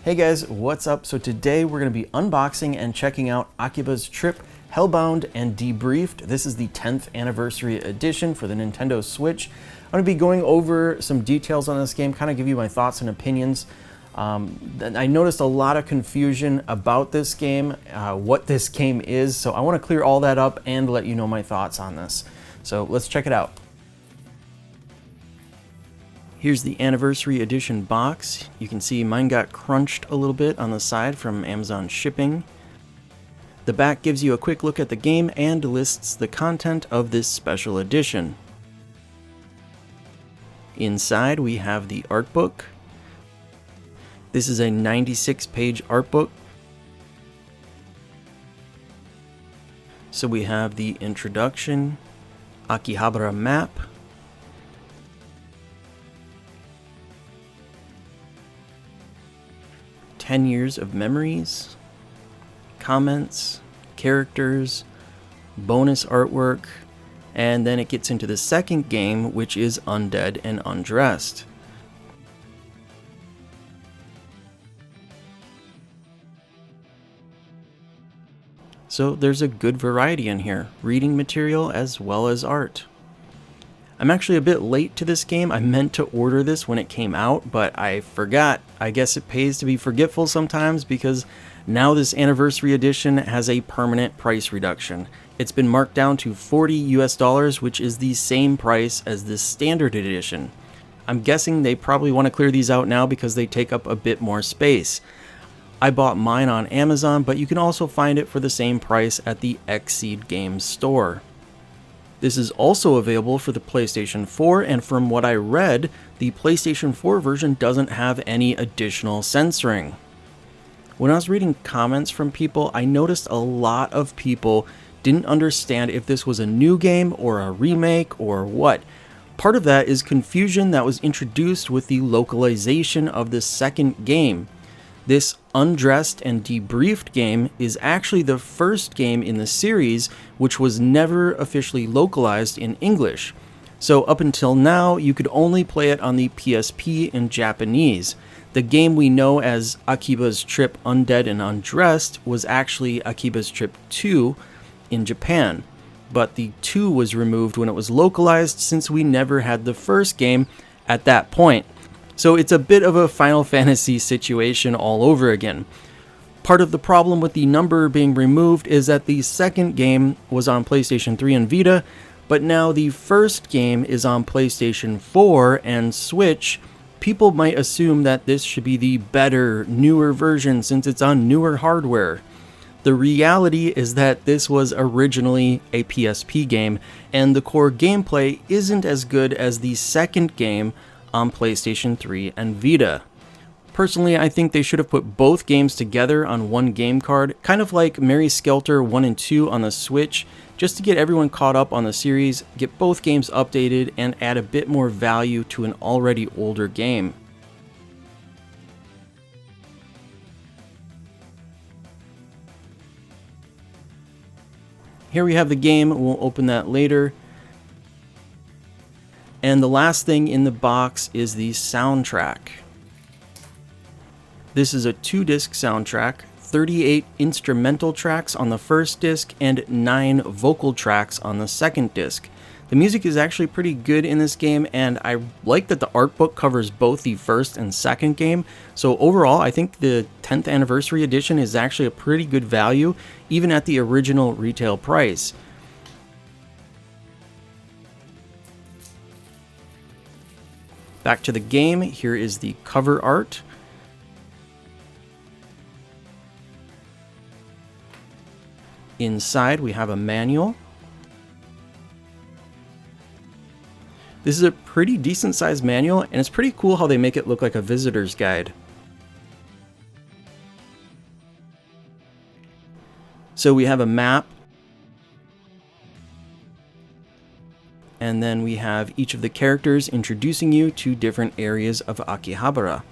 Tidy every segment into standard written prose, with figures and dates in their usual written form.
Hey guys, what's up? So today we're going to be unboxing and checking out Akiba's Trip, Hellbound and Debriefed. This is the 10th anniversary edition for the Nintendo Switch. I'm going to be going over some details on this game, kind of give you my thoughts and opinions. I noticed a lot of confusion about this game, what this game is, so I want to clear all that up and let you know my thoughts on this. So let's check it out. Here's the anniversary edition box. You can see mine got crunched a little bit on the side from Amazon shipping. The back gives you a quick look at the game and lists the content of this special edition. Inside we have the art book. This is a 96-page art book. So we have the introduction, Akiba map, 10 years of memories, comments, characters, bonus artwork, and then it gets into the second game, which is Undead and Undressed. So there's a good variety in here, reading material as well as art. I'm actually a bit late to this game. I meant to order this when it came out, but I forgot. I guess it pays to be forgetful sometimes because now this anniversary edition has a permanent price reduction. It's been marked down to $40 US, which is the same price as the standard edition. I'm guessing they probably want to clear these out now because they take up a bit more space. I bought mine on Amazon, but you can also find it for the same price at the Xseed Games store. This is also available for the PlayStation 4, and from what I read, the PlayStation 4 version doesn't have any additional censoring. When I was reading comments from people, I noticed a lot of people didn't understand if this was a new game or a remake or what. Part of that is confusion that was introduced with the localization of the second game. This Undressed and Debriefed game is actually the first game in the series which was never officially localized in English. So up until now, you could only play it on the PSP in Japanese. The game we know as Akiba's Trip Undead and Undressed was actually Akiba's Trip 2 in Japan. But the 2 was removed when it was localized since we never had the first game at that point. So it's a bit of a Final Fantasy situation all over again. Part of the problem with the number being removed is that the second game was on PlayStation 3 and Vita, but now the first game is on PlayStation 4 and Switch. People might assume that this should be the better, newer version since it's on newer hardware. The reality is that this was originally a PSP game, and the core gameplay isn't as good as the second game on PlayStation 3 and Vita. Personally, I think they should have put both games together on one game card, kind of like Mary Skelter 1 and 2 on the Switch, just to get everyone caught up on the series, get both games updated, and add a bit more value to an already older game. Here we have the game, we'll open that later. And the last thing in the box is the soundtrack. This is a 2-disc soundtrack, 38 instrumental tracks on the first disc and 9 vocal tracks on the second disc. The music is actually pretty good in this game, and I like that the art book covers both the first and second game. So overall, I think the 10th anniversary edition is actually a pretty good value, even at the original retail price. Back to the game, here is the cover art. Inside we have a manual. This is a pretty decent sized manual, and it's pretty cool how they make it look like a visitor's guide. So we have a map, and then we have each of the characters introducing you to different areas of Akihabara.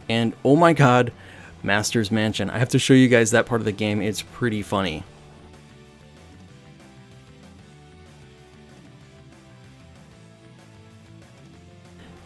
And oh my god, Master's Mansion. I have to show you guys that part of the game. It's pretty funny.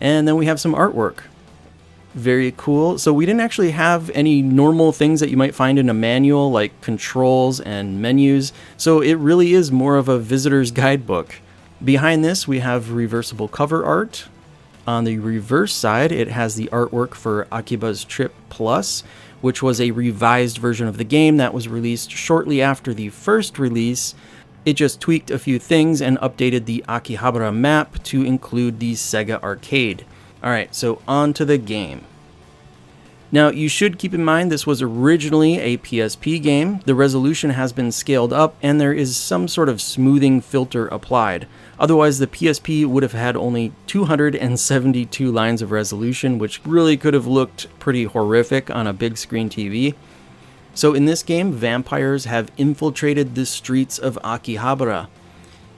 And then we have some artwork. Very cool. So we didn't actually have any normal things that you might find in a manual, like controls and menus. So it really is more of a visitor's guidebook. Behind this, we have reversible cover art. On the reverse side, it has the artwork for Akiba's Trip Plus, which was a revised version of the game that was released shortly after the first release. It just tweaked a few things and updated the Akihabara map to include the Sega Arcade. Alright, so on to the game. Now, you should keep in mind this was originally a PSP game. The resolution has been scaled up and there is some sort of smoothing filter applied. Otherwise, the PSP would have had only 272 lines of resolution, which really could have looked pretty horrific on a big screen TV. So in this game, vampires have infiltrated the streets of Akihabara.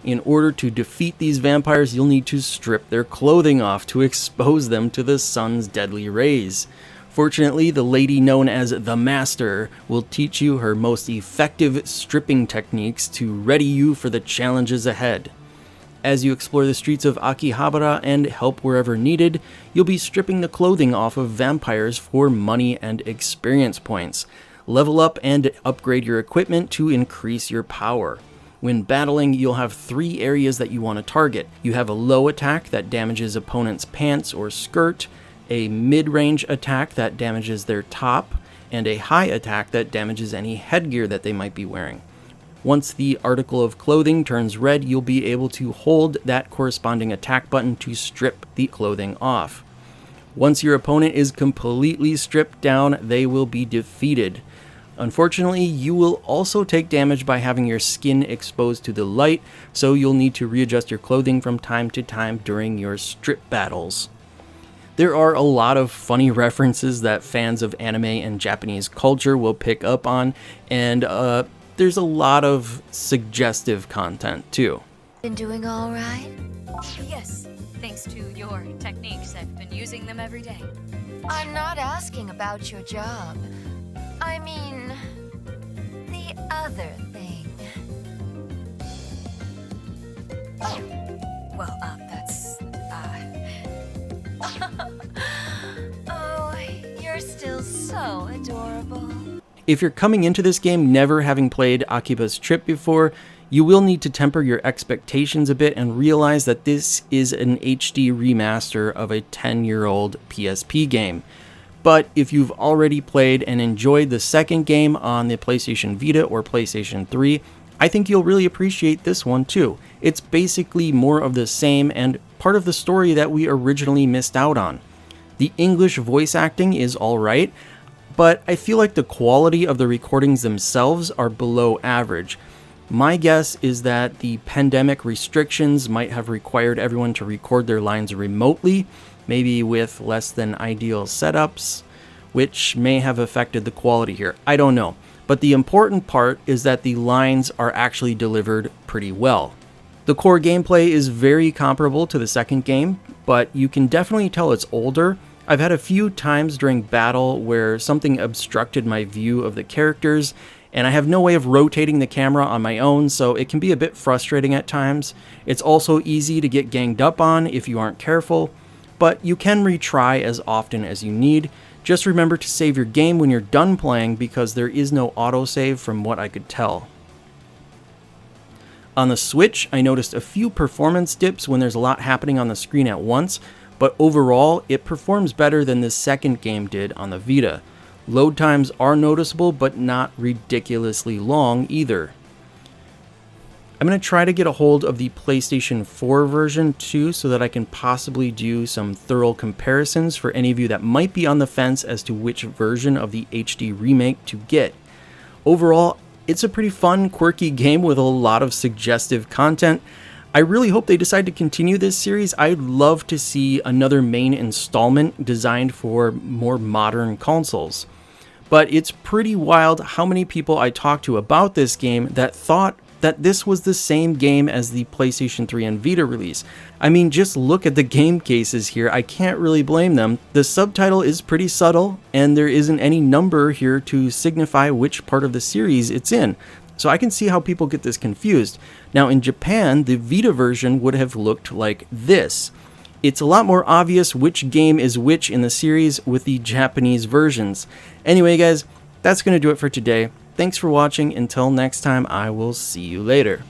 In order to defeat these vampires, you'll need to strip their clothing off to expose them to the sun's deadly rays. Fortunately, the lady known as the Master will teach you her most effective stripping techniques to ready you for the challenges ahead. As you explore the streets of Akihabara and help wherever needed, you'll be stripping the clothing off of vampires for money and experience points. Level up and upgrade your equipment to increase your power. When battling, you'll have 3 areas that you want to target. You have a low attack that damages opponents' pants or skirt, a mid-range attack that damages their top, and a high attack that damages any headgear that they might be wearing. Once the article of clothing turns red, you'll be able to hold that corresponding attack button to strip the clothing off. Once your opponent is completely stripped down, they will be defeated. Unfortunately, you will also take damage by having your skin exposed to the light, so you'll need to readjust your clothing from time to time during your strip battles. There are a lot of funny references that fans of anime and Japanese culture will pick up on, and there's a lot of suggestive content too. Been doing all right? Yes, thanks to your techniques. I've been using them every day. I'm not asking about your job. I mean, the other thing. Well, that's, Oh, you're still so adorable. If you're coming into this game never having played Akiba's Trip before, you will need to temper your expectations a bit and realize that this is an HD remaster of a 10-year-old PSP game. But if you've already played and enjoyed the second game on the PlayStation Vita or PlayStation 3, I think you'll really appreciate this one too. It's basically more of the same and part of the story that we originally missed out on. The English voice acting is alright, but I feel like the quality of the recordings themselves are below average. My guess is that the pandemic restrictions might have required everyone to record their lines remotely, maybe with less than ideal setups, which may have affected the quality here. I don't know. But the important part is that the lines are actually delivered pretty well. The core gameplay is very comparable to the second game, but you can definitely tell it's older. I've had a few times during battle where something obstructed my view of the characters, and I have no way of rotating the camera on my own, so it can be a bit frustrating at times. It's also easy to get ganged up on if you aren't careful, but you can retry as often as you need. Just remember to save your game when you're done playing because there is no autosave from what I could tell. On the Switch, I noticed a few performance dips when there's a lot happening on the screen at once, but overall, it performs better than the second game did on the Vita. Load times are noticeable, but not ridiculously long either. I'm going to try to get a hold of the PlayStation 4 version too, so that I can possibly do some thorough comparisons for any of you that might be on the fence as to which version of the HD remake to get. Overall, it's a pretty fun, quirky game with a lot of suggestive content. I really hope they decide to continue this series. I'd love to see another main installment designed for more modern consoles. But it's pretty wild how many people I talked to about this game that thought that this was the same game as the PlayStation 3 and Vita release. I mean, just look at the game cases here. I can't really blame them. The subtitle is pretty subtle, and there isn't any number here to signify which part of the series it's in. So I can see how people get this confused. Now in Japan, the Vita version would have looked like this. It's a lot more obvious which game is which in the series with the Japanese versions. Anyway guys, that's going to do it for today. Thanks for watching. Until next time, I will see you later.